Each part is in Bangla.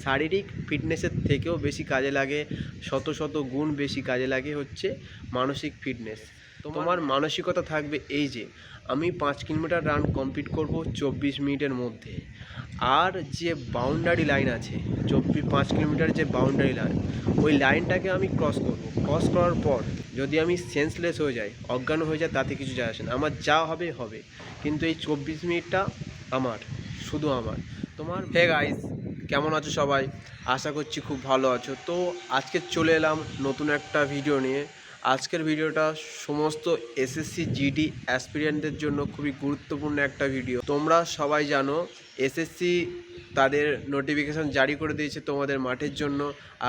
শারীরিক ফিটনেসের থেকেও বেশি কাজে লাগে, শত শত গুণ বেশি কাজে লাগে হচ্ছে মানসিক ফিটনেস। তোমার মানসিকতা থাকবে এই যে আমি 5 কিলোমিটার রান কমপ্লিট করব 24 মিনিটের মধ্যে। আর যে বাউন্ডারি লাইন আছে 5 কিলোমিটার যে বাউন্ডারি লাইন, ওই লাইনটাকে আমি ক্রস করব। ক্রস করার পর যদি আমি সেন্সলেস হয়ে যাই, অজ্ঞান হয়ে যায়, তাতে কিছু যায় আসে না। আমার যা হবে হবে, কিন্তু এই 24 মিনিটটা আমার, শুধু আমার। তোমার হে গাইস, কেমন আছো সবাই? আশা করছি খুব ভালো আছো। তো আজকে চলে এলাম নতুন একটা ভিডিও নিয়ে। আজকের ভিডিওটা সমস্ত এসএসসি জিডি অ্যাসপিরিয়েন্টদের জন্য খুবই গুরুত্বপূর্ণ একটা ভিডিও। তোমরা সবাই জানো এসএসসি তাদের নোটিফিকেশান জারি করে দিয়েছে তোমাদের মাঠের জন্য।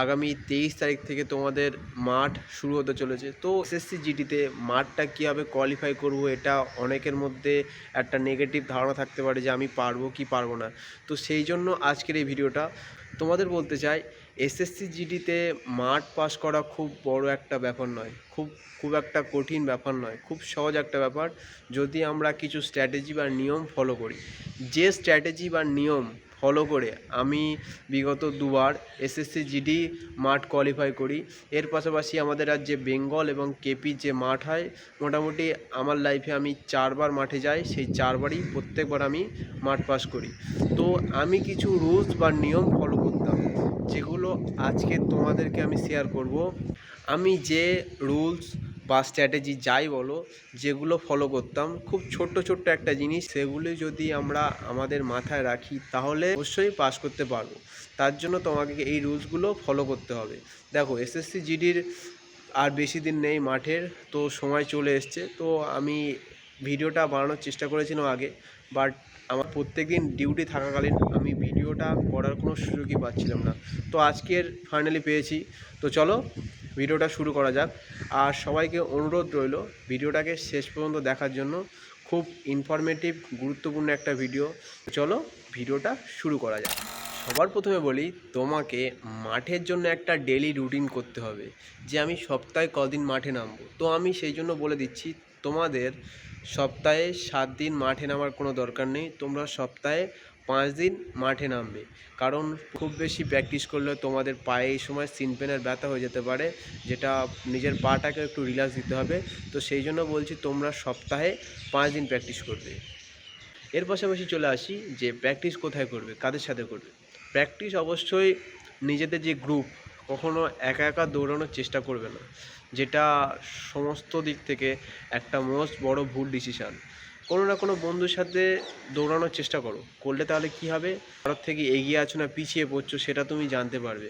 আগামী 23 তারিখ থেকে তোমাদের মাঠ শুরু হতে চলেছে। তো এসএসসি জিডিতে মাঠটা কীভাবে কোয়ালিফাই করব, এটা অনেকের মধ্যে একটা নেগেটিভ ধারণা থাকতে পারে যে আমি পারবো কি পারবো না। তো সেই জন্য আজকের এই ভিডিওটা তোমাদের বলতে চাই, এসএসসি জিডিতে মাঠ পাস করা খুব বড় একটা ব্যাপার নয়, খুব একটা কঠিন ব্যাপার নয়, খুব সহজ একটা ব্যাপার যদি আমরা কিছু স্ট্র্যাটেজি বা নিয়ম ফলো করি। যে স্ট্র্যাটেজি বা নিয়ম ফলো করে আমি বিগত দুবার এসএসসি জিডি মাঠ কোয়ালিফাই করি। এর পাশাপাশি আমাদের রাজ্যে বেঙ্গল এবং কেপি যে মাঠ হয়, মোটামুটি আমার লাইফে আমি 4বার মাঠে যাই, সেই 4বারই প্রত্যেকবার আমি মাঠ পাস করি। তো আমি কিছু রুলস বা নিয়ম ফলো করতাম, যেগুলো আজকে তোমাদেরকে আমি শেয়ার করব। আমি যে রুলস বা স্ট্র্যাটেজি যাই বলো, যেগুলো ফলো করতাম, খুব ছোট্ট একটা জিনিস, সেগুলি যদি আমরা আমাদের মাথায় রাখি তাহলে অবশ্যই পাস করতে পারবো। তার জন্য তোমাকে এই রুলসগুলো ফলো করতে হবে। দেখো, এসএসসি জিডির আর বেশি দিন নেই মাঠের, তো সময় চলে এসছে। তো আমি ভিডিওটা বানানোর চেষ্টা করেছিলাম আগে, বাট আমার প্রত্যেক দিন ডিউটি থাকাকালীন আমি ভিডিওটা করার কোনো সুযোগই পাচ্ছিলাম না। তো আজকের ফাইনালি পেয়েছি। তো চলো ভিডিওটা শুরু করা যাক। আর সবাইকে অনুরোধ রইল ভিডিওটাকে শেষ পর্যন্ত দেখার জন্য। খুব ইনফরমেটিভ, গুরুত্বপূর্ণ একটা ভিডিও। চলো ভিডিওটা শুরু করা যাক। সবার প্রথমে বলি, তোমাকে মাঠের জন্য একটা ডেলি রুটিন করতে হবে, যে আমি সপ্তাহে কদিন মাঠে নামবো। তো আমি সেই জন্য বলে দিচ্ছি, তোমাদের সপ্তাহে 7 দিন মাঠে নামার কোনো দরকার নেই, তোমরা সপ্তাহে 5 দিন মাঠে নামবে। কারণ খুব বেশি প্র্যাকটিস করলে তোমাদের পায়ে এই সময় সিন পেনের ব্যথা হয়ে যেতে পারে, যেটা নিজের পাটাকে একটু রিল্যাক্স দিতে হবে। তো সেই জন্য বলছি তোমরা সপ্তাহে 5 দিন প্র্যাকটিস করবে। এর পাশাপাশি চলে আসি যে প্র্যাকটিস কোথায় করবে, কাদের সাথে করবে। প্র্যাকটিস অবশ্যই নিজেদের যে গ্রুপ, কখনো একা একা দৌড়ানোর চেষ্টা করবে না, যেটা সমস্ত দিক থেকে একটা মোস্ট বড় ভুল ডিসিশান। কোনো না কোনো বন্ধুর সাথে দৌড়ানোর চেষ্টা করলে তাহলে কি হবে, কারোর থেকে এগিয়ে আছো না পিছিয়ে পড়ছো সেটা তুমি জানতে পারবে।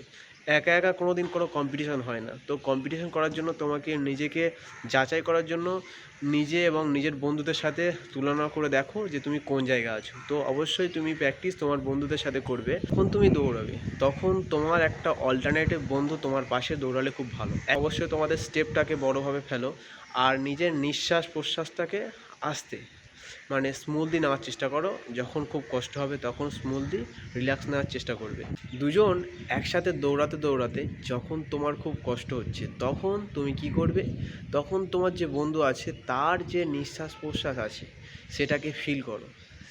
একা একা কোনো দিন কোনো কম্পিটিশান হয় না। তো কম্পিটিশান করার জন্য তোমাকে নিজেকে যাচাই করার জন্য নিজে এবং নিজের বন্ধুদের সাথে তুলনা করে দেখো যে তুমি কোন জায়গায় আছো। তো অবশ্যই তুমি প্র্যাকটিস তোমার বন্ধুদের সাথে করবে। যখন তুমি দৌড়াবে তখন তোমার একটা অল্টারনেটিভ বন্ধু তোমার পাশে দৌড়ালে খুব ভালো। অবশ্যই তোমাদের স্টেপটাকে বড়োভাবে ফেলো, আর নিজের নিঃশ্বাস প্রশ্বাসটাকে আস্তে, মানে স্মুথলি নেওয়ার চেষ্টা করো। যখন খুব কষ্ট হবে তখন স্মুথলি রিল্যাক্স নেওয়ার চেষ্টা করবে। দুজন একসাথে দৌড়াতে যখন তোমার খুব কষ্ট হচ্ছে, তখন তুমি কি করবে, তখন তোমার যে বন্ধু আছে তার যে নিঃশ্বাস প্রশ্বাস আছে সেটাকে ফিল করো,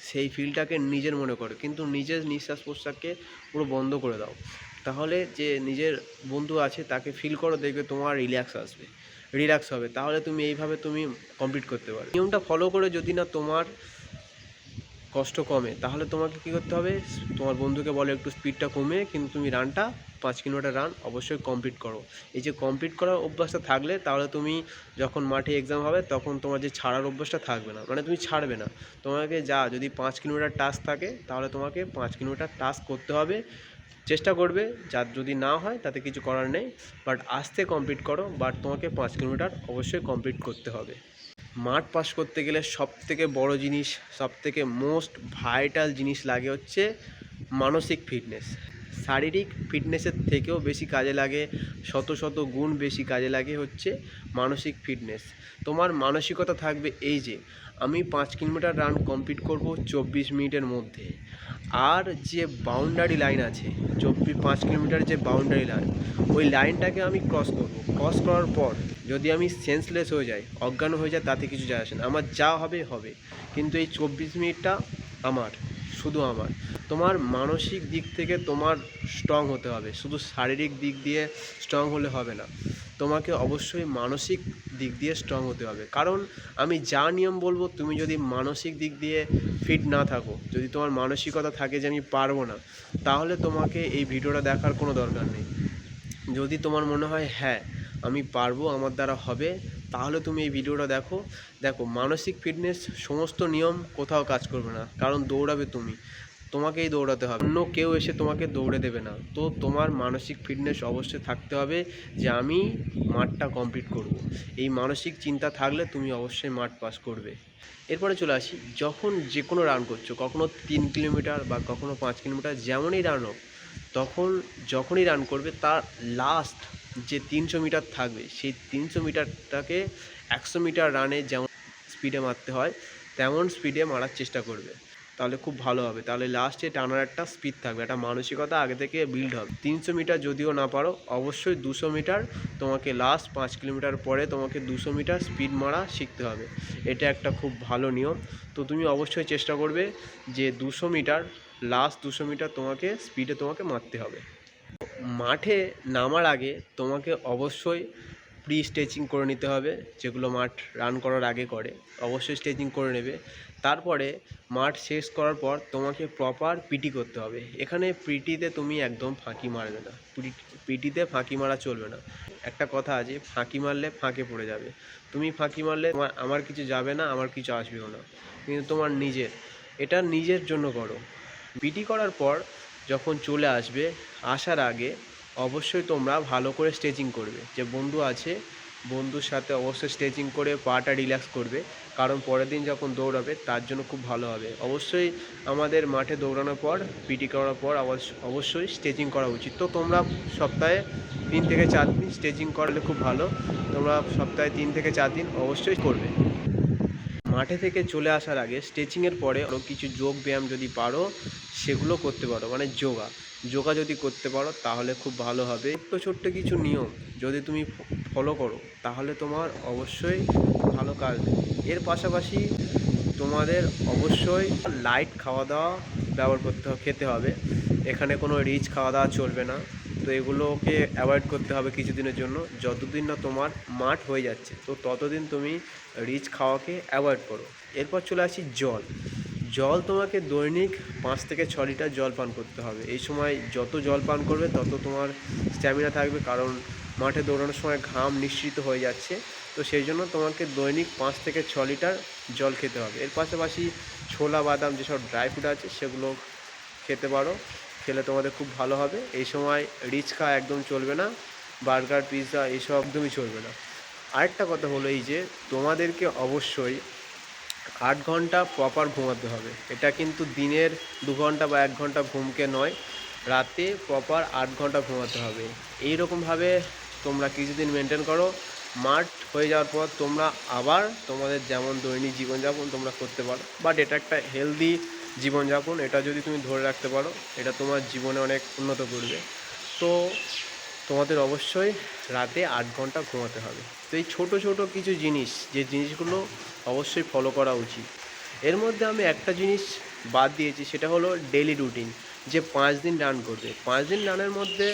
সেই ফিলটাকে নিজের মনে করো, কিন্তু নিজের নিঃশ্বাস প্রশ্বাসকে পুরো বন্ধ করে দাও। তাহলে যে নিজের বন্ধু আছে তাকে ফিল করো, দেখবে তোমার রিল্যাক্স হবে। তাহলে তুমি এইভাবে তুমি কমপ্লিট করতে পারো। নিয়মটা ফলো করে যদি না তোমার কষ্ট কমে, তাহলে তোমাকে কী করতে হবে, তোমার বন্ধুকে বলো একটু স্পিডটা কমে, কিন্তু তুমি রানটা 5 কিলোমিটার রান অবশ্যই কমপ্লিট করো। এই যে কমপ্লিট করার অভ্যাসটা থাকলে তাহলে তুমি যখন মাঠে এক্সাম হবে তখন তোমার যে ছাড়ার অভ্যাসটা থাকবে না, মানে তুমি ছাড়বে না। তোমাকে যদি 5 কিলোমিটার টাস্ক থাকে তাহলে তোমাকে 5 কিলোমিটার টাস্ক করতে হবে, চেষ্টা করবে। যদি না হয় তাতে কিছু করার নেই, বাট আস্তে কমপ্লিট করো, বাট তোমাকে 5 কিলোমিটার অবশ্যই কমপ্লিট করতে হবে। মাঠ পাস করতে গেলে সবথেকে বড় জিনিস, সবথেকে মোস্ট ভাইটাল জিনিস লাগে হচ্ছে মানসিক ফিটনেস। শারীরিক ফিটনেসের থেকেও বেশি কাজে লাগে, শত শত গুণ বেশি কাজে লাগে হচ্ছে মানসিক ফিটনেস। তোমার মানসিকতা থাকবে এই যে আমি 5 কিলোমিটার রান কমপ্লিট করব 24 মিনিটের মধ্যে। আর যে বাউন্ডারি লাইন আছে 5 কিলোমিটার যে বাউন্ডারি লাইন, ওই লাইনটাকে আমি ক্রস করার পর যদি আমি সেন্সলেস হয়ে যাই, অজ্ঞান হয়ে যায়, তাতে কিছু যায় আসে না। আমার যা হবে হবে, কিন্তু এই 24 মিনিটটা আমার, শুধু আমার। তোমার মানসিক দিক থেকে তোমার স্ট্রং হতে হবে, শুধু শারীরিক দিক দিয়ে স্ট্রং হলে হবে না, তোমাকে অবশ্যই মানসিক দিক দিয়ে স্ট্রং হতে হবে। কারণ আমি যা নিয়ম বলবো, তুমি যদি মানসিক দিক দিয়ে ফিট না থাকো, যদি তোমার মানসিকতা থাকে যে আমি পারবো না, তাহলে তোমাকে এই ভিডিওটা দেখার কোনো দরকার নেই। যদি তোমার মনে হয় হ্যাঁ আমি পারবো, আমার দ্বারা হবে, তাহলে তুমি এই ভিডিওটা দেখো। দেখো, মানসিক ফিটনেস সমস্ত নিয়ম কোথাও কাজ করবে না, কারণ দৌড়াবে তুমি, তোমাকেই দৌড়াতে হবে, অন্য কেউ এসে তোমাকে দৌড়ে দেবে না। তো তোমার মানসিক ফিটনেস অবশ্যই থাকতে হবে যে আমি মাঠটা কমপ্লিট করব। এই মানসিক চিন্তা থাকলে তুমি অবশ্যই মাঠ পাস করবে। এরপরে চলে আসি, যখন যে কোনো রান করছো, কখনো 3 কিলোমিটার বা কখনো 5 কিলোমিটার, যেমনই রান হোক, যখনই রান করবে তার লাস্ট যে 300 মিটার থাকবে, সেই 300 মিটারটাকে 100 মিটার রানে যেমন স্পিডে মারতে হয় তেমন স্পিডে মারার চেষ্টা করবে, তাহলে খুব ভালো হবে। তাহলে লাস্টে টানার একটা স্পিড থাকবে, একটা মানসিকতা আগে থেকে বিল্ড হবে। 300 মিটার যদিও না পারো, অবশ্যই 200 মিটার তোমাকে, লাস্ট 5 কিলোমিটার পরে তোমাকে 200 মিটার স্পিড মারা শিখতে হবে। এটা একটা খুব ভালো নিয়ম। তো তুমি অবশ্যই চেষ্টা করবে যে 200 মিটার, লাস্ট 200 মিটার তোমাকে স্পিডে তোমাকে মারতে হবে। মাঠে নামার আগে তোমাকে অবশ্যই প্রি স্ট্রেচিং করে নিতে হবে, যেগুলো মাঠ রান করার আগে করে, অবশ্যই স্ট্রেচিং করে নেবে। তারপরে মাঠ শেষ করার পর তোমাকে প্রপার পিটি করতে হবে। এখানে পিটিতে তুমি একদম ফাঁকি মারবে না, পিটিতে ফাঁকি মারা চলবে না। একটা কথা আছে, ফাঁকি মারলে ফাঁকে পড়ে যাবে। তুমি ফাঁকি মারলে আমার কিছু যাবে না, আমার কিছু আসবেও না, কিন্তু তোমার এটা নিজের জন্য করো। পিটি করার পর যখন চলে আসবে, আসার আগে অবশ্যই তোমরা ভালো করে স্ট্রেচিং করবে। যে বন্ধু আছে, বন্ধুর সাথে অবশ্যই স্ট্রেচিং করে পাটা রিল্যাক্স করবে, কারণ পরের দিন যখন দৌড়াবে তার জন্য খুব ভালো হবে। অবশ্যই আমাদের মাঠে দৌড়ানোর পর, পিটি করার পর অবশ্যই স্ট্রেচিং করা উচিত। তো তোমরা সপ্তাহে 3 থেকে 4 দিন স্ট্রেচিং করলে খুব ভালো। তোমরা সপ্তাহে 3 থেকে 4 দিন অবশ্যই করবে। মাঠে থেকে চলে আসার আগে স্ট্রেচিংয়ের পরে আরও কিছু যোগ ব্যায়াম যদি পারো সেগুলো করতে পারো, মানে যোগা যদি করতে পারো তাহলে খুব ভালো হবে। ছোট্ট কিছু নিয়ম যদি তুমি ফলো করো তাহলে তোমার অবশ্যই ভালো কাজ দেবে। এর পাশাপাশি তোমাদের অবশ্যই লাইট খাওয়া দাওয়া খেতে হবে। এখানে কোনো রিচ খাওয়া দাওয়া চলবে না। তো এগুলোকে অ্যাভয়েড করতে হবে কিছুদিনের জন্য, যতদিন না তোমার মাঠ হয়ে যাচ্ছে, তো ততদিন তুমি রিচ খাওয়াকে অ্যাভয়েড করো। এরপর চলে আসি জল তোমাকে দৈনিক 5 থেকে 6 লিটার জল পান করতে হবে। এই সময় যত জল পান করবে তত তোমার স্ট্যামিনা থাকবে, কারণ মাঠে দৌড়ানোর সময় ঘাম নিঃসৃত হয়ে যাচ্ছে। তো সেই জন্য তোমাকে দৈনিক 5 থেকে 6 লিটার জল খেতে হবে। এর পাশাপাশি ছোলা বাদাম যেসব ড্রাই ফ্রুট আছে সেগুলো খেতে পারো, খেলে তোমাদের খুব ভালো হবে। এই সময় রিচ খাওয়া একদম চলবে না, বার্গার পিৎজা এইসব একদমই চলবে না। আরেকটা কথা হলো এই যে তোমাদেরকে অবশ্যই 8 ঘন্টা প্রপার ঘুমাতে হবে। এটা কিন্তু দিনের 2 ঘন্টা বা 1 ঘন্টা ঘুমকে নয়, রাতে প্রপার 8 ঘন্টা ঘুমাতে হবে। এইরকমভাবে তোমরা কিছুদিন মেনটেন করো, মাঠ হয়ে যাওয়ার পর তোমরা আবার তোমাদের যেমন দৈনিক জীবনযাপন তোমরা করতে পারো। বাট এটা একটা হেলদি জীবনযাপন, এটা যদি তুমি ধরে রাখতে পারো এটা তোমার জীবনে অনেক উন্নত করবে। তো তোমাদের অবশ্যই রাতে 8 ঘন্টা ঘুমাতে হবে। তো এই ছোটো কিছু জিনিস, যে জিনিসগুলো অবশ্যই ফলো করা উচিত। এর মধ্যে আমি একটা জিনিস বাদ দিয়েছি, সেটা হলো ডেলি রুটিন। যে 5 দিন রান করবে, 5 দিন রানের মধ্যে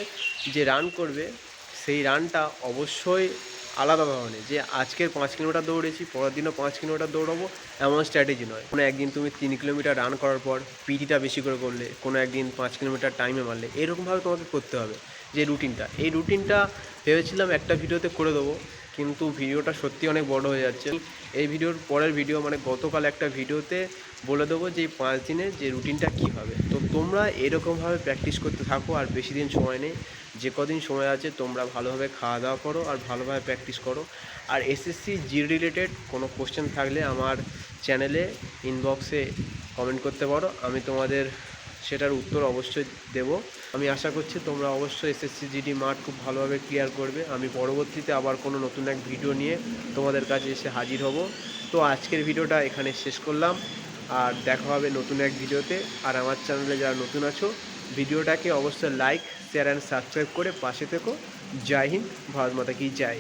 যে রান করবে সেই রানটা অবশ্যই আলাদা ধরনের। যে আজকের 5 কিলোমিটার দৌড়েছি, পরের দিনও 5 কিলোমিটার দৌড়াবো, এমন স্ট্র্যাটেজি নয়। কোনো একদিন তুমি 3 কিলোমিটার রান করার পর পিটিটা বেশি করে করলে, কোনো একদিন 5 কিলোমিটার টাইমে মারলে, এরকমভাবে তোমাকে করতে হবে। যে এই রুটিনটা ভেবেছিলাম একটা ভিডিওতে করে দেবো, কিন্তু ভিডিওটা সত্যি অনেক বড় হয়ে যাচ্ছে। এই ভিডিওর পরের ভিডিও, মানে গতকাল একটা ভিডিওতে বলে দেবো যে এই 5 দিনের যে রুটিনটা কী হবে। তো তোমরা এরকমভাবে প্র্যাকটিস করতে থাকো, আর বেশি দিন সময় নেই, যে কদিন সময় আছে তোমরা ভালোভাবে খাওয়া দাওয়া করো আর ভালোভাবে প্র্যাকটিস করো। আর এসএসসি জি রিলেটেড কোনো কোশ্চেন থাকলে আমার চ্যানেলে ইনবক্সে কমেন্ট করতে পারো, আমি তোমাদের সেটার উত্তর অবশ্যই দেব। আমি আশা করছি তোমরা অবশ্যই এসএসসি জিডি মাঠ খুব ভালোভাবে ক্লিয়ার করবে। আমি পরবর্তীতে আবার কোনো নতুন এক ভিডিও নিয়ে তোমাদের কাছে এসে হাজির হব। তো আজকের ভিডিওটা এখানে শেষ করলাম, আর দেখা হবে নতুন এক ভিডিওতে। আর আমার চ্যানেলে যারা নতুন আছো, ভিডিওটাকে অবশ্যই লাইক, শেয়ার অ্যান্ড সাবস্ক্রাইব করে পাশে থেকো। জয় হিন্দ, ভারত মাতা কি জয়।